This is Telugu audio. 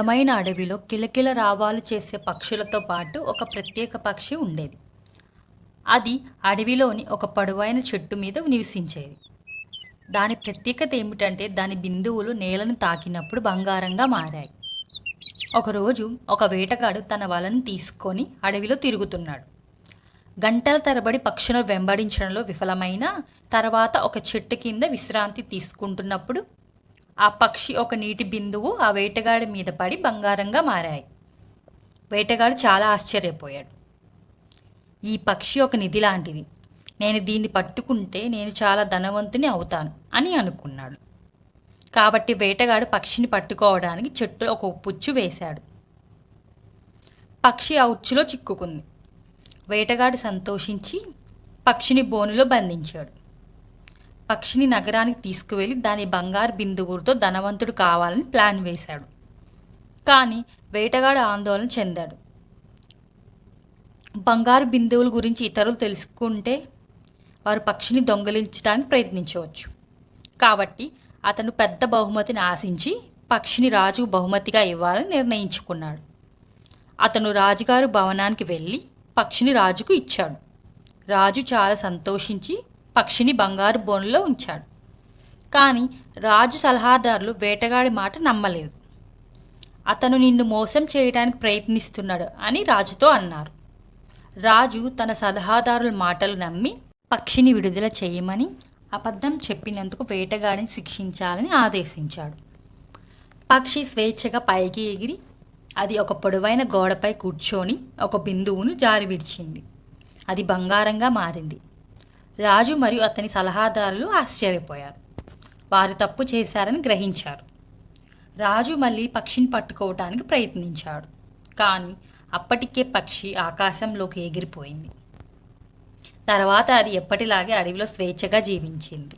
అందమైన అడవిలో కిలకిల రావాలు చేసే పక్షులతో పాటు ఒక ప్రత్యేక పక్షి ఉండేది. అది అడవిలోని ఒక పొడవైన చెట్టు మీద నివసించేది. దాని ప్రత్యేకత ఏమిటంటే దాని బిందువులు నేలను తాకినప్పుడు బంగారంగా మారాయి. ఒకరోజు ఒక వేటగాడు తన వలను తీసుకొని అడవిలో తిరుగుతున్నాడు. గంటల తరబడి పక్షులను వెంబడించడంలో విఫలమైన తర్వాత ఒక చెట్టు కింద విశ్రాంతి తీసుకుంటున్నప్పుడు ఆ పక్షి ఒక నీటి బిందువు ఆ వేటగాడి మీద పడి బంగారంగా మారాయి. వేటగాడు చాలా ఆశ్చర్యపోయాడు. ఈ పక్షి ఒక నిధి లాంటిది, నేను దీన్ని పట్టుకుంటే నేను చాలా ధనవంతుని అవుతాను అని అనుకున్నాడు. కాబట్టి వేటగాడు పక్షిని పట్టుకోవడానికి చెట్టులో ఒక పుచ్చు వేశాడు. పక్షి ఆ ఉచ్చులో చిక్కుకుంది. వేటగాడు సంతోషించి పక్షిని బోనులో బంధించాడు. పక్షిని నగరానికి తీసుకువెళ్ళి దాని బంగారు బిందువులతో ధనవంతుడు కావాలని ప్లాన్ వేశాడు. కానీ వేటగాడు ఆందోళన చెందాడు. బంగారు బిందువుల గురించి ఇతరులు తెలుసుకుంటే వారు పక్షిని దొంగిలించడానికి ప్రయత్నించవచ్చు. కాబట్టి అతను పెద్ద బహుమతిని ఆశించి పక్షిని రాజుకు బహుమతిగా ఇవ్వాలని నిర్ణయించుకున్నాడు. అతను రాజుగారు భవనానికి వెళ్ళి పక్షిని రాజుకు ఇచ్చాడు. రాజు చాలా సంతోషించి పక్షిని బంగారు బోనులో ఉంచాడు. కానీ రాజు సలహాదారులు వేటగాడి మాట నమ్మలేదు. అతను నిన్ను మోసం చేయడానికి ప్రయత్నిస్తున్నాడు అని రాజుతో అన్నారు. రాజు తన సలహాదారుల మాటలు నమ్మి పక్షిని విడుదల చేయమని అబద్ధం చెప్పినందుకు వేటగాడిని శిక్షించాలని ఆదేశించాడు. పక్షి స్వేచ్ఛగా పైకి ఎగిరి అది ఒక పొడవైన గోడపై కూర్చొని ఒక బిందువును జారి విడిచింది. అది బంగారంగా మారింది. రాజు మరియు అతని సలహాదారులు ఆశ్చర్యపోయారు. వారు తప్పు చేశారని గ్రహించారు. రాజు మళ్ళీ పక్షిని పట్టుకోవటానికి ప్రయత్నించాడు. కానీ అప్పటికే పక్షి ఆకాశంలోకి ఎగిరిపోయింది. తర్వాత అది ఎప్పటిలాగే అడవిలో స్వేచ్ఛగా జీవించింది.